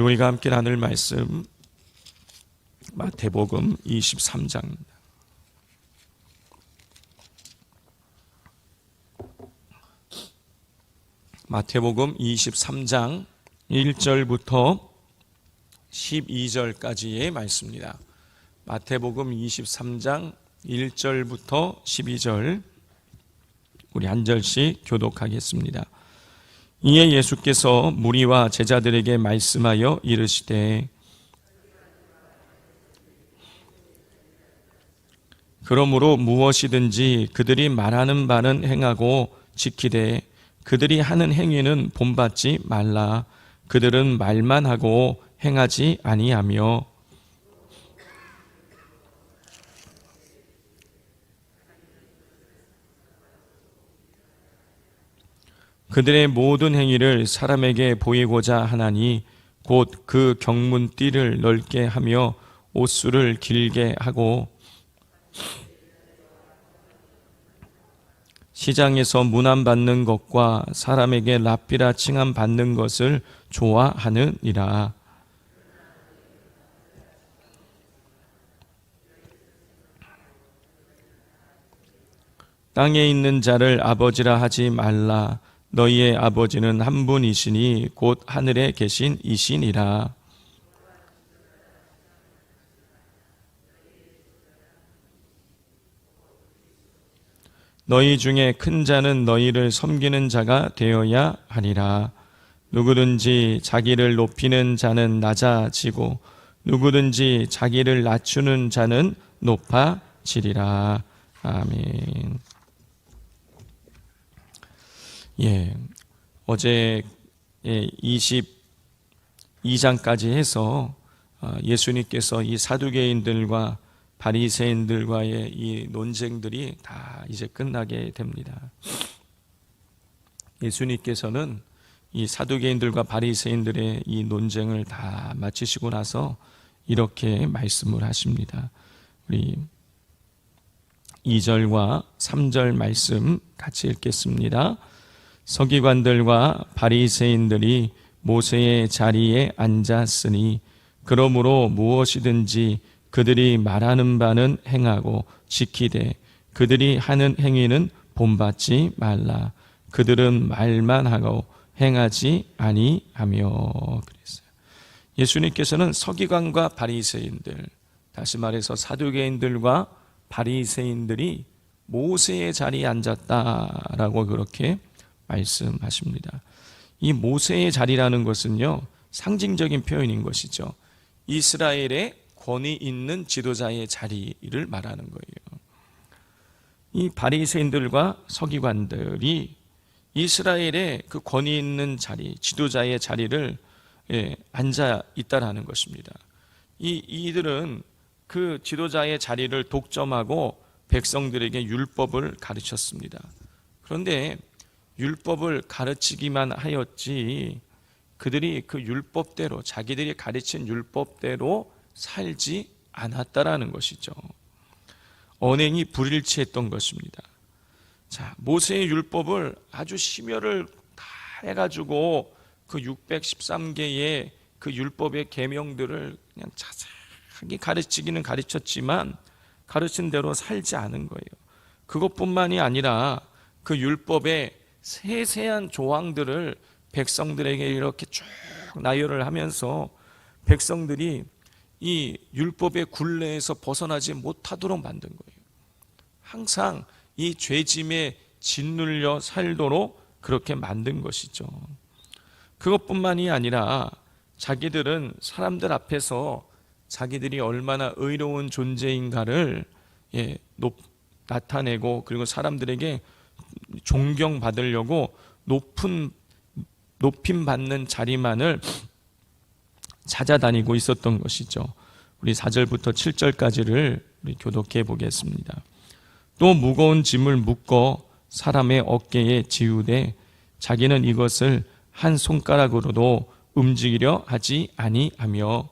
우리가 함께 나눌 말씀 마태복음 23장입니다. 마태복음 23장 1절부터 12절까지의 말씀입니다. 마태복음 23장 1절부터 12절 우리 한 절씩 교독하겠습니다. 이에 예수께서 무리와 제자들에게 말씀하여 이르시되 그러므로 무엇이든지 그들이 말하는 바는 행하고 지키되 그들이 하는 행위는 본받지 말라. 그들은 말만 하고 행하지 아니하며 그들의 모든 행위를 사람에게 보이고자 하나니 곧 그 경문띠를 넓게 하며 옷수를 길게 하고 시장에서 문안받는 것과 사람에게 랍비라 칭함받는 것을 좋아하느니라. 땅에 있는 자를 아버지라 하지 말라. 너희의 아버지는 한 분이시니 곧 하늘에 계신 이시니라. 너희 중에 큰 자는 너희를 섬기는 자가 되어야 하리라. 누구든지 자기를 높이는 자는 낮아지고 누구든지 자기를 낮추는 자는 높아지리라. 아멘. 어제 22장까지 해서 예수님께서 이 사두개인들과 바리새인들과의 이 논쟁들이 다 이제 끝나게 됩니다. 예수님께서는 이 사두개인들과 바리새인들의 이 논쟁을 다 마치시고 나서 이렇게 말씀을 하십니다. 우리 2절과 3절 말씀 같이 읽겠습니다. 서기관들과 바리새인들이 모세의 자리에 앉았으니 그러므로 무엇이든지 그들이 말하는 바는 행하고 지키되 그들이 하는 행위는 본받지 말라. 그들은 말만 하고 행하지 아니하며 그랬어요. 예수님께서는 서기관과 바리새인들, 다시 말해서 사두개인들과 바리새인들이 모세의 자리에 앉았다라고 그렇게 말씀하십니다. 이 모세의 자리라는 것은요, 상징적인 표현인 것이죠. 이스라엘의 권위 있는 지도자의 자리를 말하는 거예요. 이 바리새인들과 서기관들이 이스라엘의 그 권위 있는 자리, 지도자의 자리를 앉아 있다라는 것입니다. 이들은 그 지도자의 자리를 독점하고 백성들에게 율법을 가르쳤습니다. 그런데 율법을 가르치기만 하였지 그들이 그 율법대로, 자기들이 가르친 율법대로 살지 않았다라는 것이죠. 언행이 불일치했던 것입니다. 자, 모세의 율법을 아주 심혈을 다 해가지고 그 613개의 그 율법의 계명들을 그냥 자세하게 가르치기는 가르쳤지만 가르친 대로 살지 않은 거예요. 그것뿐만이 아니라 그 율법의 세세한 조항들을 백성들에게 이렇게 쭉 나열을 하면서 백성들이 이 율법의 굴레에서 벗어나지 못하도록 만든 거예요. 항상 이 죄짐에 짓눌려 살도록 그렇게 만든 것이죠. 그것뿐만이 아니라 자기들은 사람들 앞에서 자기들이 얼마나 의로운 존재인가를 나타내고 그리고 사람들에게 존경받으려고 높임받는 자리만을 찾아다니고 있었던 것이죠. 우리 4절부터 7절까지를 우리 교독해 보겠습니다. 또 무거운 짐을 묶어 사람의 어깨에 지우되 자기는 이것을 한 손가락으로도 움직이려 하지 아니하며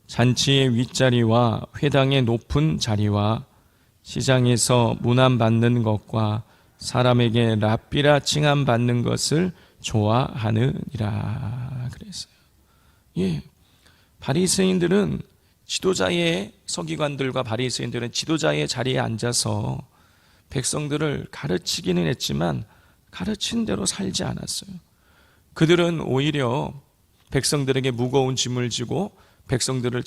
잔치의 윗자리와 회당의 높은 자리와 시장에서 문안받는 것과 사람에게 랍비라 칭함받는 것을 좋아하느니라 그랬어요. 예, 바리새인들은 서기관들과 바리새인들은 지도자의 자리에 앉아서 백성들을 가르치기는 했지만 가르친 대로 살지 않았어요. 그들은 오히려 백성들에게 무거운 짐을 지고 백성들을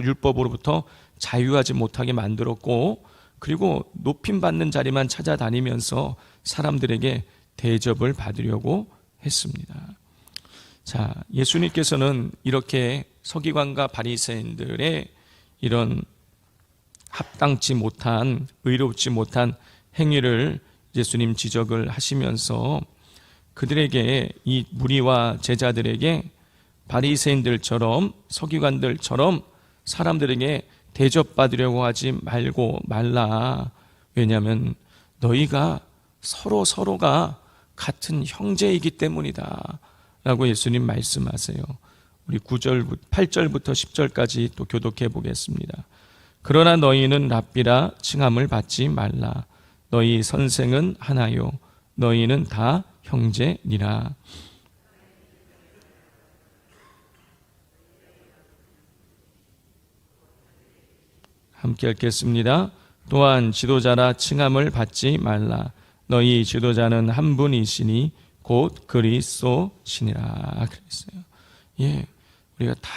율법으로부터 자유하지 못하게 만들었고, 그리고 높임받는 자리만 찾아다니면서 사람들에게 대접을 받으려고 했습니다. 자, 예수님께서는 이렇게 서기관과 바리새인들의 이런 합당치 못한, 의롭지 못한 행위를 예수님 지적을 하시면서 그들에게, 이 무리와 제자들에게 바리새인들처럼, 서기관들처럼 사람들에게 대접받으려고 하지 말라. 왜냐하면 너희가 서로가 같은 형제이기 때문이다 라고 예수님 말씀하세요. 우리 8절부터 10절까지 또 교독해 보겠습니다. 그러나 너희는 랍비라 칭함을 받지 말라. 너희 선생은 하나요. 너희는 다 형제니라. 함께 읽겠습니다. 또한 지도자라 칭함을 받지 말라. 너희 지도자는 한 분이시니 곧 그리스도시니라 그랬어요. 예, 우리가 다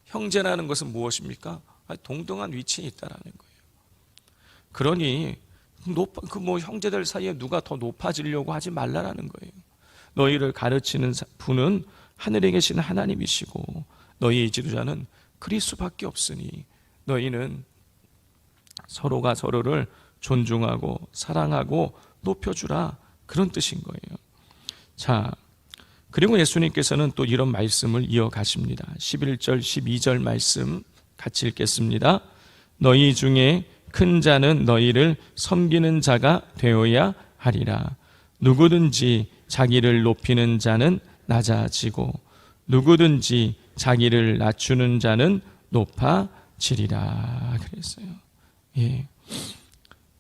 형제라는 것은 무엇입니까? 동등한 위치에 있다라는 거예요. 그러니 형제들 사이에 누가 더 높아지려고 하지 말라라는 거예요. 너희를 가르치는 분은 하늘에 계신 하나님이시고 너희 지도자는 그리스도밖에 없으니 너희는 서로가 서로를 존중하고 사랑하고 높여주라, 그런 뜻인 거예요. 자, 그리고 예수님께서는 또 이런 말씀을 이어가십니다. 11절 12절 말씀 같이 읽겠습니다. 너희 중에 큰 자는 너희를 섬기는 자가 되어야 하리라. 누구든지 자기를 높이는 자는 낮아지고 누구든지 자기를 낮추는 자는 높아지리라 그랬어요. 예,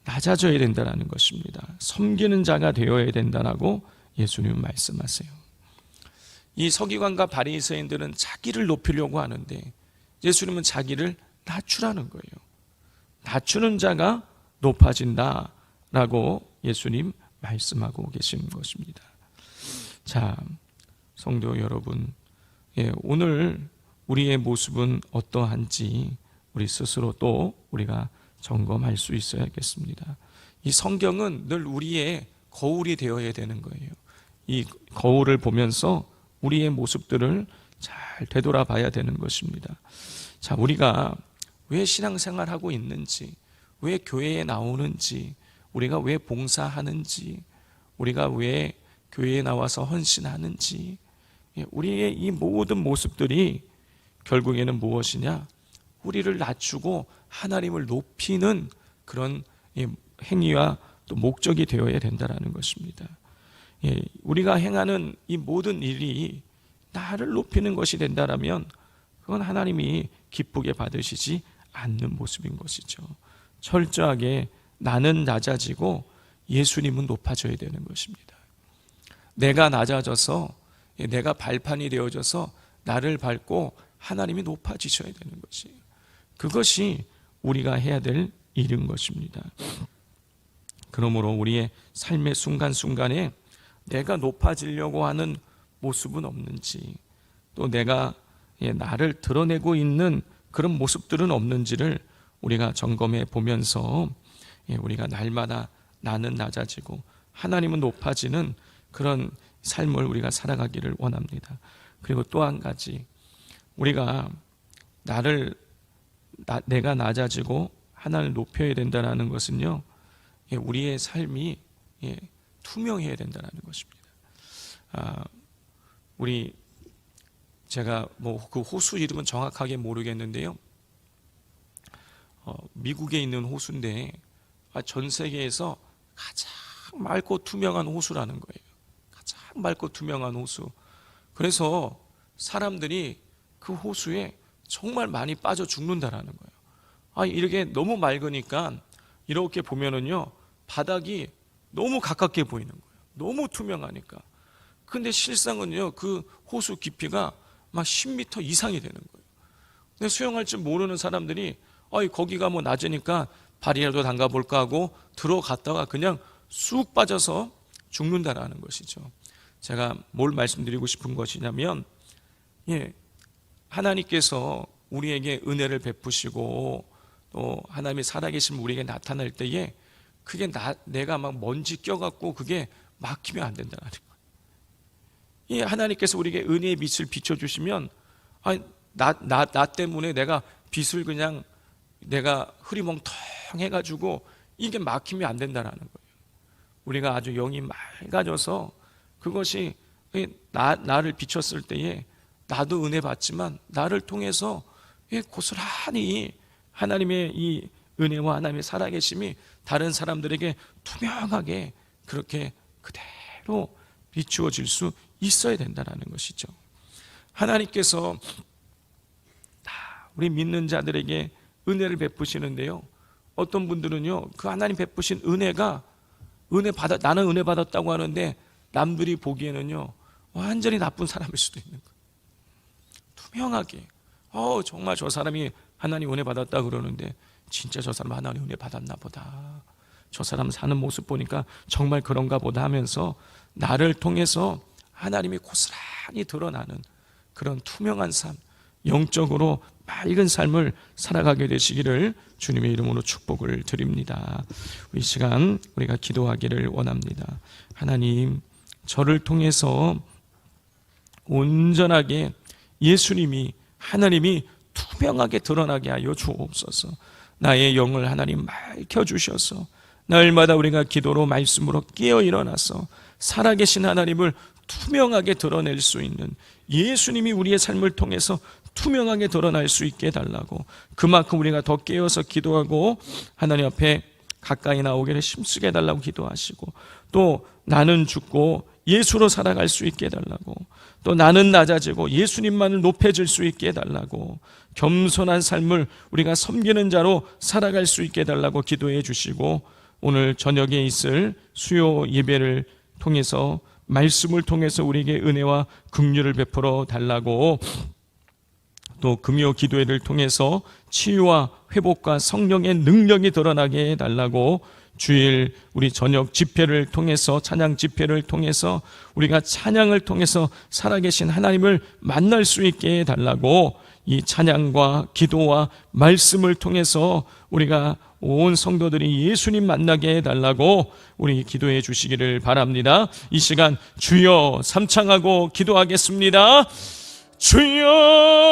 낮아져야 된다는 것입니다. 섬기는 자가 되어야 된다라고 예수님은 말씀하세요. 이 서기관과 바리새인들은 자기를 높이려고 하는데 예수님은 자기를 낮추라는 거예요. 낮추는 자가 높아진다라고 예수님 말씀하고 계시는 것입니다. 자, 성도 여러분, 오늘 우리의 모습은 어떠한지 우리 스스로 또 우리가 점검할 수 있어야겠습니다. 이 성경은 늘 우리의 거울이 되어야 되는 거예요. 이 거울을 보면서 우리의 모습들을 잘 되돌아봐야 되는 것입니다. 자, 우리가 왜 신앙생활하고 있는지, 왜 교회에 나오는지, 우리가 왜 봉사하는지, 우리가 왜 교회에 나와서 헌신하는지, 우리의 이 모든 모습들이 결국에는 무엇이냐? 우리를 낮추고 하나님을 높이는 그런 행위와 또 목적이 되어야 된다는 것입니다. 우리가 행하는 이 모든 일이 나를 높이는 것이 된다면 그건 하나님이 기쁘게 받으시지 않는 모습인 것이죠. 철저하게 나는 낮아지고 예수님은 높아져야 되는 것입니다. 내가 낮아져서, 내가 발판이 되어져서 나를 밟고 하나님이 높아지셔야 되는 것이에요. 그것이 우리가 해야 될 일인 것입니다. 그러므로 우리의 삶의 순간순간에 내가 높아지려고 하는 모습은 없는지, 또 내가 나를 드러내고 있는 그런 모습들은 없는지를 우리가 점검해 보면서 우리가 날마다 나는 낮아지고 하나님은 높아지는 그런 삶을 우리가 살아가기를 원합니다. 그리고 또 한 가지, 우리가 내가 낮아지고 하나님을 높여야 된다는 것은요, 우리의 삶이 투명해야 된다는 것입니다. 제가 그 호수 이름은 정확하게 모르겠는데요, 미국에 있는 호수인데 전 세계에서 가장 맑고 투명한 호수라는 거예요. 가장 맑고 투명한 호수. 그래서 사람들이 그 호수에 정말 많이 빠져 죽는다라는 거예요. 이렇게 너무 맑으니까 이렇게 보면은요, 바닥이 너무 가깝게 보이는 거예요. 너무 투명하니까. 근데 실상은요, 그 호수 깊이가 막 10m 이상이 되는 거예요. 근데 수영할 줄 모르는 사람들이 거기가 뭐 낮으니까 발이라도 담가 볼까 하고 들어갔다가 그냥 쑥 빠져서 죽는다라는 것이죠. 제가 뭘 말씀드리고 싶은 것이냐면, 하나님께서 우리에게 은혜를 베푸시고 또 하나님의 살아계신 우리에게 나타날 때에 그게 내가 막 먼지 껴갖고 그게 막히면 안 된다는 거예요. 하나님께서 우리에게 은혜의 빛을 비춰주시면 나 때문에 내가 빛을 그냥 내가 흐리멍텅 해가지고 이게 막히면 안 된다는 거예요. 우리가 아주 영이 맑아져서 그것이 나를 비췄을 때에 나도 은혜 받지만 나를 통해서 고스란히 하나님의 이 은혜와 하나님의 살아계심이 다른 사람들에게 투명하게 그렇게 그대로 비추어질 수 있어야 된다는 것이죠. 하나님께서 우리 믿는 자들에게 은혜를 베푸시는데요, 어떤 분들은요, 그 하나님 베푸신 은혜가 나는 은혜 받았다고 하는데 남들이 보기에는요 완전히 나쁜 사람일 수도 있는 거예요. 투명하게 정말 저 사람이 하나님 은혜 받았다 그러는데 진짜 저 사람 하나님 은혜 받았나 보다, 저 사람 사는 모습 보니까 정말 그런가 보다 하면서 나를 통해서 하나님이 고스란히 드러나는 그런 투명한 삶, 영적으로 맑은 삶을 살아가게 되시기를 주님의 이름으로 축복을 드립니다. 이 시간 우리가 기도하기를 원합니다. 하나님, 저를 통해서 온전하게 예수님이 하나님이 투명하게 드러나게 하여 주옵소서. 나의 영을 하나님 밝혀주셔서 날마다 우리가 기도로 말씀으로 깨어 일어나서 살아계신 하나님을 투명하게 드러낼 수 있는, 예수님이 우리의 삶을 통해서 투명하게 드러날 수 있게 해달라고, 그만큼 우리가 더 깨어서 기도하고 하나님 앞에 가까이 나오기를 힘쓰게 해달라고 기도하시고, 또 나는 죽고 예수로 살아갈 수 있게 해달라고, 또 나는 낮아지고 예수님만을 높여질 수 있게 해달라고, 겸손한 삶을 우리가 섬기는 자로 살아갈 수 있게 해달라고 기도해 주시고, 오늘 저녁에 있을 수요 예배를 통해서 말씀을 통해서 우리에게 은혜와 긍휼을 베풀어 달라고, 또 금요 기도회를 통해서 치유와 회복과 성령의 능력이 드러나게 해달라고, 주일 우리 저녁 집회를 통해서, 찬양 집회를 통해서 우리가 찬양을 통해서 살아계신 하나님을 만날 수 있게 해달라고, 이 찬양과 기도와 말씀을 통해서 우리가 온 성도들이 예수님 만나게 해달라고 우리 기도해 주시기를 바랍니다. 이 시간 주여 삼창하고 기도하겠습니다. 주여